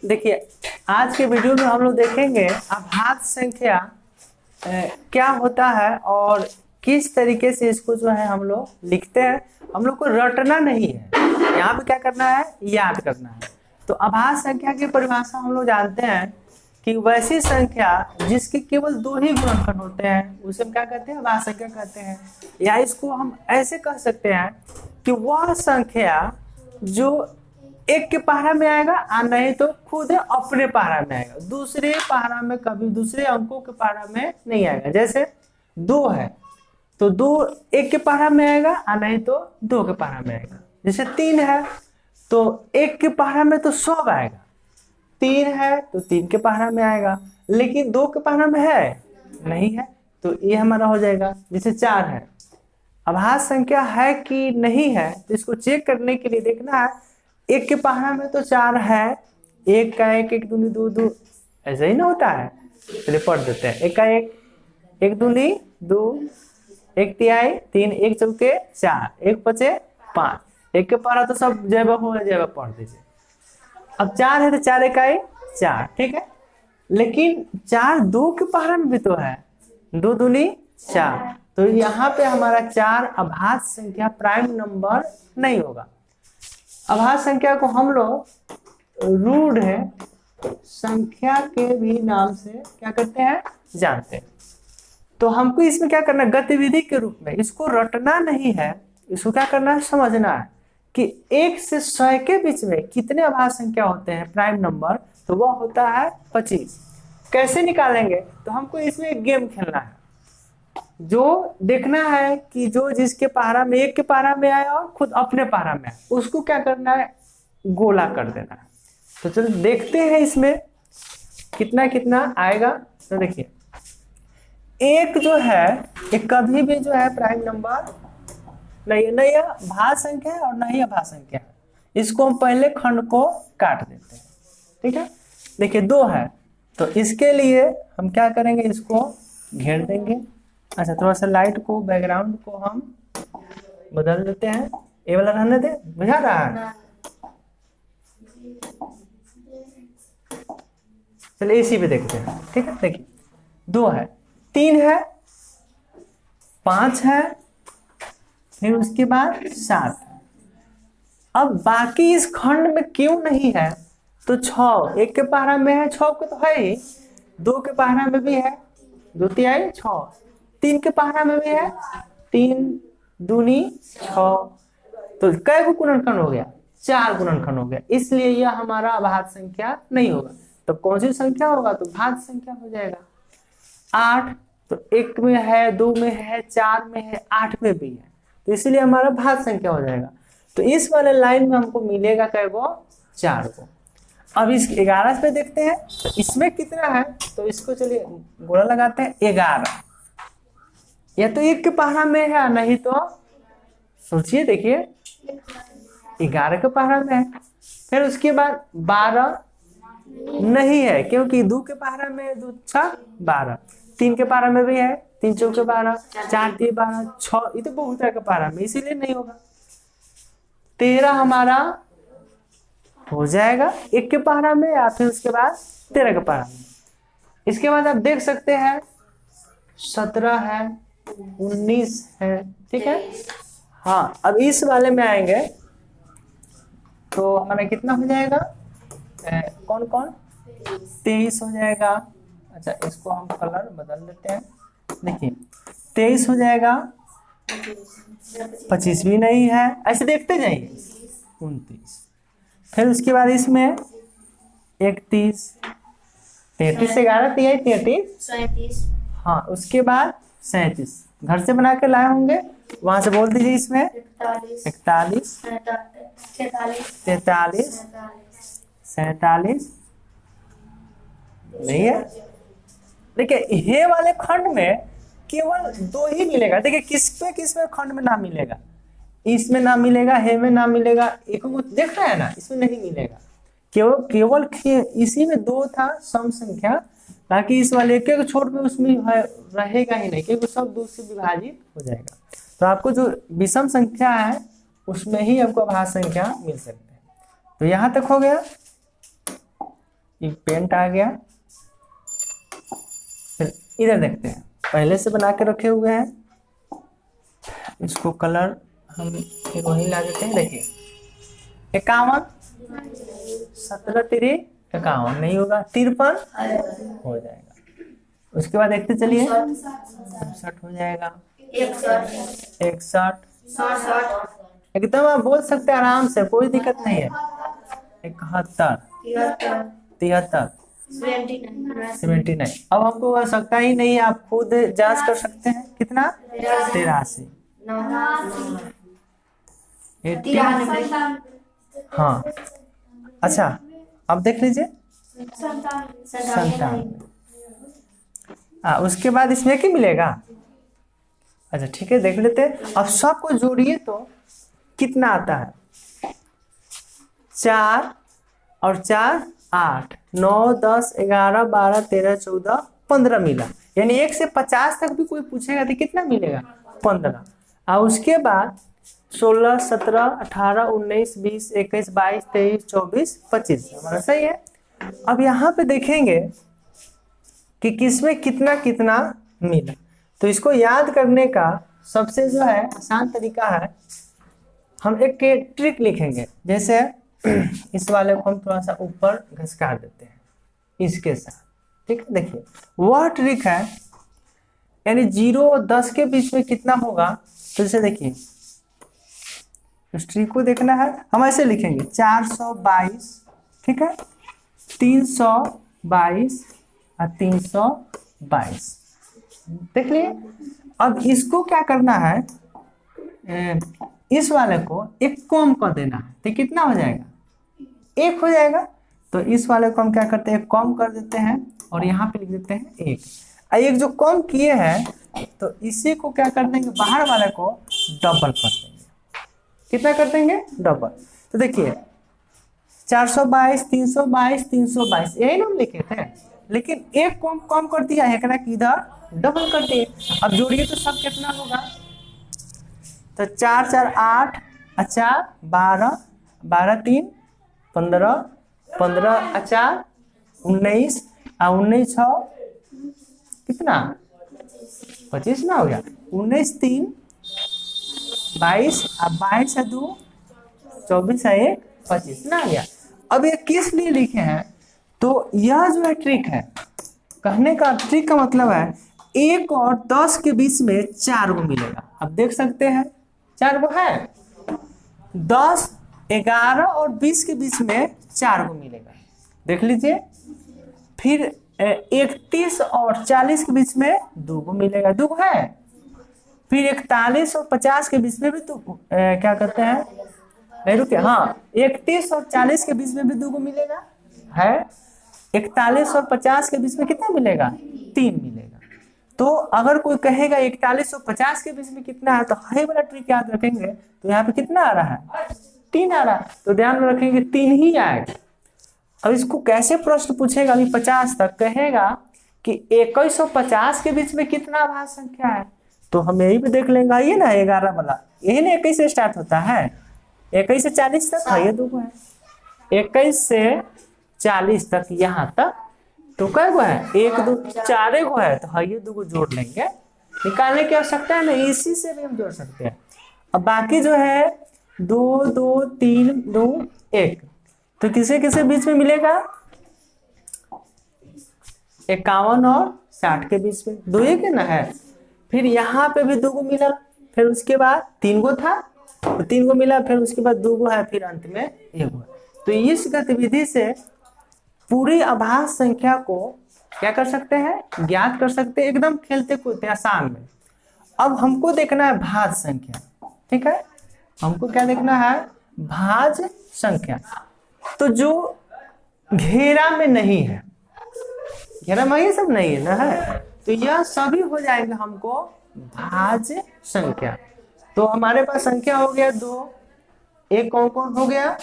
देखिए आज के वीडियो में हम लोग देखेंगे अभाज्य संख्या क्या होता है और किस तरीके से इसको जो है हम लोग लिखते हैं। हम लोग को रटना नहीं है, यहाँ पे क्या करना है, याद करना है। तो अभाज्य संख्या की परिभाषा हम लोग जानते हैं कि वैसी संख्या जिसके केवल दो ही गुणनखंड होते हैं उसे हम क्या कहते हैं, अभाज्य संख्या कहते हैं। या इसको हम ऐसे कह सकते हैं कि वह संख्या जो एक के पहाड़ा में आएगा और नहीं तो खुद अपने पहाड़ा में आएगा, दूसरे पहाड़ा में कभी दूसरे अंकों के पहाड़ा में नहीं आएगा। जैसे 2 है तो 2 एक के पहाड़ा में आएगा और नहीं तो 2 के पहाड़ा में आएगा। जैसे 3 है तो 1 के पहाड़ा में तो 100 आएगा, 3 है तो 3 के पहाड़ा में आएगा, लेकिन 2 के पहाड़ा में है नहीं है, तो ये हमारा हो जाएगा। जैसे 4 है, अभाज्य संख्या है कि नहीं है तो इसको चेक करने के लिए देखना है 1 के पहाड़ा में तो 4 है, 1 का 1, 1 दूनी 2 2, ऐसा ही ना होता है। चलिए पढ़ देते हैं। 1 का 1, 1 दूनी 2, 1 तिहाई 3, 1 चौके 4, 1 पचे 5, 1 के पहाड़ा तो सब जैब हो जैब पढ़ दीजिए। अब 4 है तो 4 इकाई 4, ठीक है, लेकिन 4 2 के पहाड़ा में भी तो है, 2 दूनी 4, तो यहाँ पे हमारा 4 अभाज्य संख्या प्राइम नंबर नहीं होगा। अभाज्य संख्या को हम लोग रूढ़ संख्या के भी नाम से क्या करते हैं, जानते हैं। तो हमको इसमें क्या करना है, गतिविधि के रूप में, इसको रटना नहीं है, इसको क्या करना है, समझना है कि 1 से 100 के बीच में कितने अभाज्य संख्या होते हैं प्राइम नंबर, तो वह होता है 25। कैसे निकालेंगे, तो हमको इसमें एक गेम खेलना है। जो देखना है कि जो जिसके पहाड़ा में 1 के पहाड़ा में आया और खुद अपने पहाड़ा में आया, उसको क्या करना है, गोला कर देना है। तो चलो देखते हैं इसमें कितना कितना आएगा। तो देखिए 1 जो है ये कभी भी जो है प्राइम नंबर नहीं, न यह भाज्य संख्या है और न ही अभाज्य संख्या है। इसको हम पहले खंड को काट देते हैं, ठीक है। देखिए 2 है तो इसके लिए हम क्या करेंगे, इसको घेर देंगे। अच्छा, थोड़ा सा लाइट को, बैकग्राउंड को हम बदल देते हैं, ये वाला रहने दे, बुझा रहा है। चलिए इसी पे देखते हैं, ठीक है। देखिए 2 है, 3 है, 5 है, फिर उसके बाद 7 है। अब बाकी इस खंड में क्यों नहीं है, तो 6 1 के पहाड़ा में है, 6 के तो है ही, 2 के पहाड़ा में भी है, 2 तिहाई 6, 3 के पहाड़ा में भी है, 3 दूनी 6, तो कै गो गुणनखंड हो गया, 4 गुणनखंड हो गया, इसलिए यह हमारा अभाज्य संख्या नहीं होगा। तो कौन सी संख्या होगा, तो भाज्य संख्या हो जाएगा। 8 तो 1 में है, 2 में है, 4 में है, 8 में भी है, तो इसलिए हमारा भाज्य संख्या हो जाएगा। तो इस वाले लाइन में हमको मिलेगा कै गो, 4 को। अब इस 11 पे देखते हैं, तो इसमें कितना है, तो इसको चलिए गोला लगाते हैं। 11 या तो 1 के पहाड़ा में है, नहीं तो सोचिए, देखिए 11 के पहाड़ा में है। फिर उसके बाद 12 नहीं है, क्योंकि 2 के पहाड़ा में 2 6 12, 3 के पहाड़ा में भी है, 3 चौके 12, 4 3 12, 6, ये तो बहुत के पहाड़ा में, इसीलिए नहीं होगा। 13 हमारा हो जाएगा 1 के पहाड़ा में, या फिर उसके बाद 13 के पहाड़ा में। इसके बाद आप देख सकते हैं 17 है, 19 है, ठीक है। हाँ, अब इस वाले में आएंगे तो हमारा कितना हो जाएगा, कौन कौन, 23 हो जाएगा। अच्छा, इसको हम कलर बदल देते हैं। देखिए 23 हो जाएगा, 25 भी नहीं है, ऐसे देखते जाइए, 29, फिर उसके बाद इसमें 31, 33 से 11 तिहाई 33, हाँ, उसके बाद 37 घर से बना के लाए होंगे, वहां से बोल दीजिए। इसमें 41, 43, 47 नहीं है। देखिए ये वाले खंड में केवल 2 ही मिलेगा। देखिए किस में खंड में ना मिलेगा, इसमें ना मिलेगा, हे में ना मिलेगा, एक को देख रहे हैं ना, इसमें नहीं मिलेगा। केवल इसी में 2 था सम संख्या, बाकी इस वाले एक छोड़ में उसमें रहेगा ही नहीं, क्योंकि सब 2 से विभाजित हो जाएगा। तो आपको जो विषम संख्या है उसमें ही आपको अभाज्य संख्या मिल सकते हैं। तो यहाँ तक हो गया। पेंट आ गया। फिर इधर देखते हैं, पहले से बना के रखे हुए हैं, इसको कलर हम फिर वहीं ला देते हैं। देखिए 51, 17 तिरी 51 नहीं होगा, 53 हो जाएगा। उसके बाद देखते चलिए 67 हो जाएगा, 61, एकदम आप बोल सकते हैं आराम से, कोई दिक्कत नहीं है। 71, 73, 79। अब हमको आवश्यकता ही नहीं है, आप खुद जांच कर सकते हैं। कितना? 83, 80। हाँ अच्छा, अब देख लीजिए 97। उसके बाद इसमें क्या मिलेगा? अच्छा ठीक है, देख लेते हैं। अब सबको जोड़िए तो कितना आता है? 4 और 4 8, 9 10 11 12 13 14 15 मिला। यानी 1 से 50 तक भी कोई पूछेगा तो कितना मिलेगा? 15। और उसके बाद 16 17 18 19 20 21 22 23 24 25 हमारा सही है। अब यहाँ पे देखेंगे कि किसमें कितना कितना मिला। तो इसको याद करने का सबसे जो है आसान तरीका है, हम एक ट्रिक लिखेंगे। जैसे इस वाले को हम थोड़ा सा ऊपर घसका देते हैं इसके साथ, ठीक है। देखिए वह ट्रिक है, यानी 0 और 10 के बीच में कितना होगा। तो जैसे देखिए इस ट्रिक को देखना है, हम ऐसे लिखेंगे 422, ठीक है, 322 और 322, देख लिए। अब इसको क्या करना है, इस वाले को एक कम कर देना है, तो कितना हो जाएगा? 1 हो जाएगा। तो इस वाले को हम क्या करते हैं, कम कर देते हैं और यहाँ पे लिख देते हैं 1। एक जो कम किए हैं तो इसी को क्या कर देंगे, बाहर वाले को डबल कर देंगे। कितना कर देंगे? डबल। तो देखिए 422 322 322 यही ना हम लिखे थे, लेकिन एक को कम कर दिया है, इधर डबल कर दिए। अब जोड़िए तो सब कितना होगा, तो 4 4 8 अच्छा 12 12 3 15 15 अच्छा 19 और 19 6 कितना 25 ना हो गया। 19 3 22 और 22 2 24 है 1 25 ना आ गया। अब ये किस लिए लिखे हैं, तो यह जो है ट्रिक है, कहने का ट्रिक का मतलब है 1 और 10 के बीच में 4 गो मिलेगा। अब देख सकते हैं 4 गो है, 10 11 और 20 के बीच में 4 गो मिलेगा, देख लीजिए। फिर 31 और 40 के बीच में 2 गो मिलेगा, 2 गो है। फिर 41 और 50 के बीच में भी तो क्या कहते हैं, नहीं रुके, हाँ 31 और 40 के बीच में भी 2 गो मिलेगा है। 41 और 50 के बीच में कितना मिलेगा? 3 मिलेगा। तो अगर कोई कहेगा 41 और 50 के बीच में कितना है, तो हाई वाला ट्रिक याद रखेंगे तो यहाँ पे कितना आ रहा है? 3 आ रहा है। तो ध्यान में रखेंगे 3 ही आएगा। अब इसको कैसे प्रश्न पूछेगा, अभी 50 तक कहेगा कि 21 और 50 के बीच में कितना भाज्य संख्या है, तो हम यही पे देख लेंगे। ये ना 11 वाला, यही ना 21 से स्टार्ट होता है, 21 से 40 तक है, ये 2 गो है। 21 से 40 तक यहाँ तक तो कै गो है? 1 2 4 गो है, तो ये 2 गो जोड़ लेंगे। निकालने की आवश्यकता है ना, इसी से भी हम जोड़ सकते हैं। अब बाकी जो है 2 2 3 2 1, तो किसे किसे बीच में मिलेगा? 51 और 60 के बीच में 2 एक ना है। फिर यहाँ पे भी 2 गो मिला, फिर उसके बाद 3 गो था तो 3 गो मिला, फिर उसके बाद 2 गो है, फिर अंत में 1 गो। तो इस गतिविधि से पूरी अभाज्य संख्या को क्या कर सकते हैं, ज्ञात कर सकते हैं, एकदम खेलते कूदते आसान में। अब हमको देखना है भाज्य संख्या, ठीक है। हमको क्या देखना है? भाज्य संख्या। तो जो घेरा में नहीं है, घेरा में ये सब नहीं है ना है, तो यह सभी हो जाएंगे हमको भाज्य संख्या। तो हमारे पास संख्या हो गया 2, एक कौन कौन हो गया?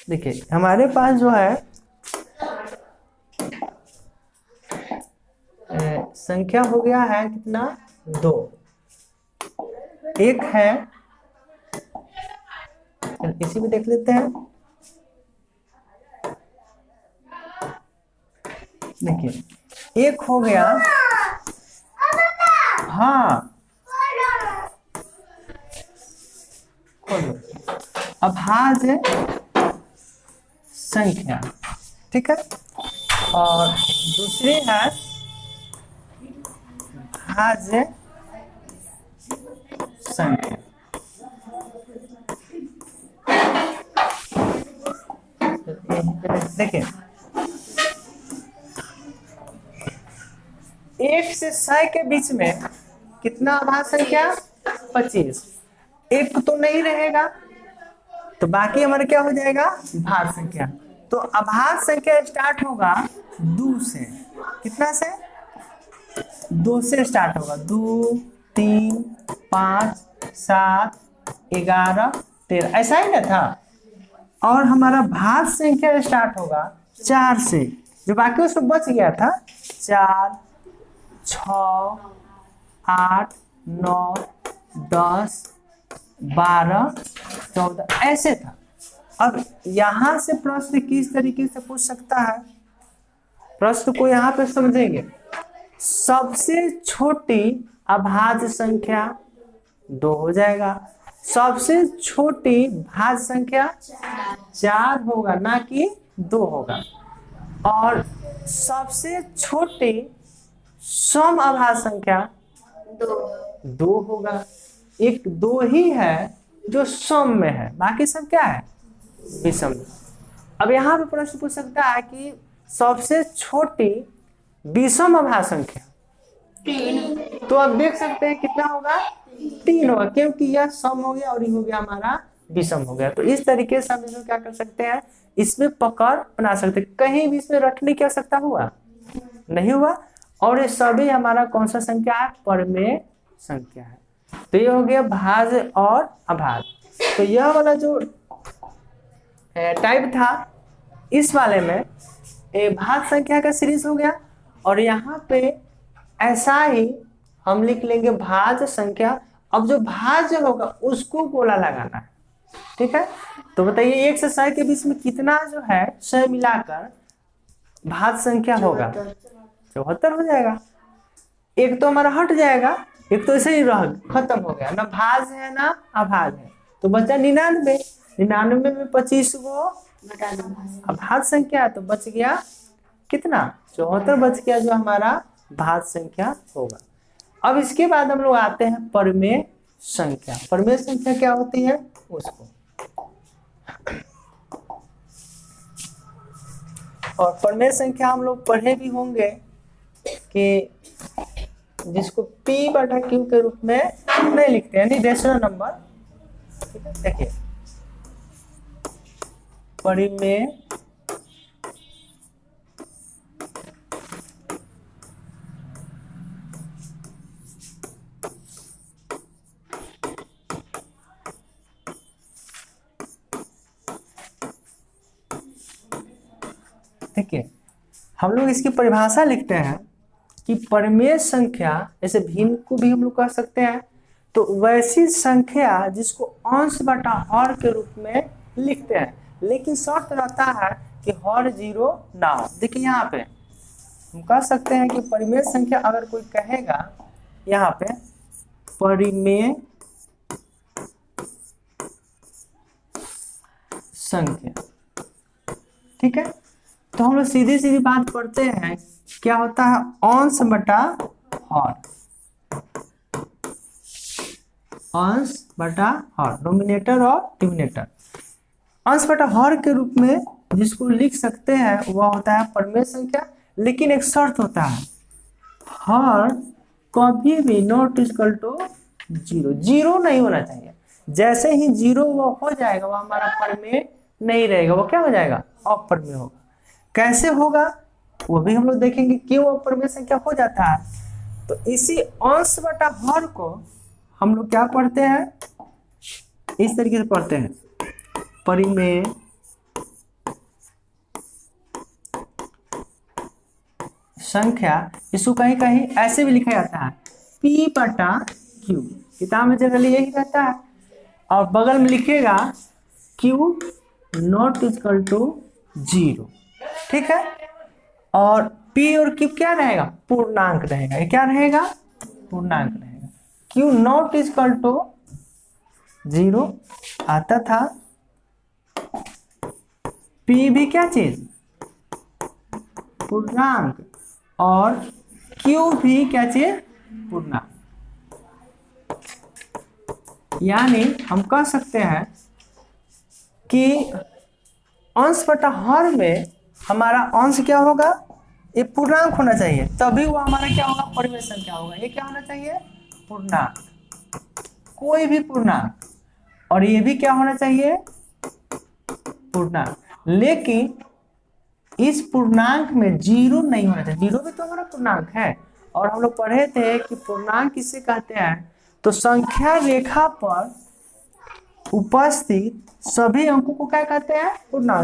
देखिए हमारे पास जो है संख्या हो गया है कितना? 2। एक है, इसी में देख लेते हैं, देखिए एक हो गया, हाँ खोलो, अभाज्य संख्या, ठीक है। और दूसरी है भाज्य संख्या। देखिए 1 से 100 के बीच में कितना अभाज्य संख्या? 25। एक तो नहीं रहेगा तो बाकी हमारा क्या हो जाएगा? भाज्य संख्या। तो अभाज्य संख्या स्टार्ट होगा 2 से। कितना से? 2 से स्टार्ट होगा। 2, 3, 5, 7, 11, 13, ऐसा ही ना था। और हमारा भाज्य संख्या स्टार्ट होगा 4 से, जो बाकी उसमें बच गया था 4, 6, 8, 9, 10, 12, 14 ऐसे था। अब यहां से प्रश्न किस तरीके से पूछ सकता है? प्रश्न को यहां पे समझेंगे। सबसे छोटी अभाज्य संख्या 2 हो जाएगा, सबसे छोटी भाज्य संख्या 4 होगा, ना कि 2 होगा। और सबसे छोटी सम अभाज्य संख्या 2 होगा। एक 2 ही है जो सम में है, बाकी सब क्या है? विषम। अब यहाँ पे प्रश्न पूछ सकता है कि सबसे छोटी विषम अभाज्य संख्या 3, तो आप देख सकते हैं कितना होगा? 3 होगा, क्योंकि यह सम हो गया और ये हो गया हमारा विषम हो गया। तो इस तरीके से हम इसमें क्या कर सकते हैं? इसमें पकड़ बना सकते हैं। कहीं भी इसमें रटने की आवश्यकता हुआ नहीं हुआ। और ये सभी हमारा कौन सा संख्या है? परिमेय संख्या है। तो ये हो गया भाज्य और अभाज्य। तो यह वाला जो टाइप था, इस वाले में भाज्य संख्या का सीरीज हो गया। और यहाँ पे ऐसा ही हम लिख लेंगे भाज्य संख्या। अब जो भाज्य होगा उसको गोला लगाना है, ठीक है। तो बताइए 1 से 100 के बीच में कितना जो है 100 मिलाकर भाज्य संख्या होगा? 74 हो जाएगा। एक तो हमारा हट जाएगा, एक तो ऐसे ही रह खत्म हो गया, ना भाज्य है ना अभाज्य है। तो बचा 99। 99 में 25 गो अभाज्य संख्या है, तो बच गया कितना? 74 बच गया, जो हमारा भाज्य संख्या होगा। अब इसके बाद हम लोग आते हैं परिमेय संख्या। परिमेय संख्या क्या होती है उसको, और परिमेय संख्या हम लोग पढ़े भी होंगे कि जिसको P/Q के रूप में नहीं लिखते, यानी रेशनल नंबर। देखिए परिमेय देखिए हम लोग इसकी परिभाषा लिखते हैं कि परिमेय संख्या, जैसे भिन्न को भी हम लोग कह सकते हैं, तो वैसी संख्या जिसको अंश बटा हर के रूप में लिखते हैं, लेकिन शर्त रहता है कि हर 0 ना हो। देखिए यहाँ पे हम कह सकते हैं कि परिमेय संख्या, अगर कोई कहेगा यहाँ पे परिमेय संख्या, ठीक है, तो हम लोग सीधी सीधी बात करते हैं, क्या होता है? अंश बटा हर, अंश बटा हर, नोमिनेटर और डिनोमिनेटर। अंश बटा हर के रूप में जिसको लिख सकते हैं वह होता है परिमेय संख्या। लेकिन एक शर्त होता है, हर कभी भी नॉट इक्वल टू 0, 0 नहीं होना चाहिए। जैसे ही 0 वो हो जाएगा वह हमारा परिमेय नहीं रहेगा, वो क्या हो जाएगा? अपरिमेय होगा। कैसे होगा वो भी हम लोग देखेंगे, क्यों अपरिमेय संख्या हो जाता है। तो इसी अंश बटा हर को हम लोग क्या पढ़ते हैं? इस तरीके से पढ़ते हैं, परिमेय संख्या। इसको कहीं कहीं ऐसे भी लिखा जाता है P/Q, किताब में जनरली यही रहता है। और बगल में लिखेगा Q नॉट इक्वल टू 0, ठीक है। और पी और क्यू क्या रहेगा? पूर्णांक रहेगा। ये क्या रहेगा? पूर्णांक रहेगा। Q not is equal to 0 आता था, पी भी क्या चीज? पूर्णांक, और क्यू भी क्या चीज? पूर्णांक। यानी हम कह सकते हैं कि अंश बटा हर में हमारा अंश क्या होगा? ये पूर्णांक होना चाहिए, तभी वो हमारा क्या होगा? परिमेय संख्या होगा। ये क्या होना चाहिए? पूर्णांक, कोई भी पूर्णांक। और ये भी क्या होना चाहिए? पूर्णांक। लेकिन इस पूर्णांक में जीरो नहीं होना चाहिए। जीरो भी तो हमारा पूर्णांक है, और हम लोग पढ़े थे कि पूर्णांक किसे कहते हैं? तो संख्या रेखा पर उपस्थित सभी अंकों को क्या कहते हैं? पूर्णांक।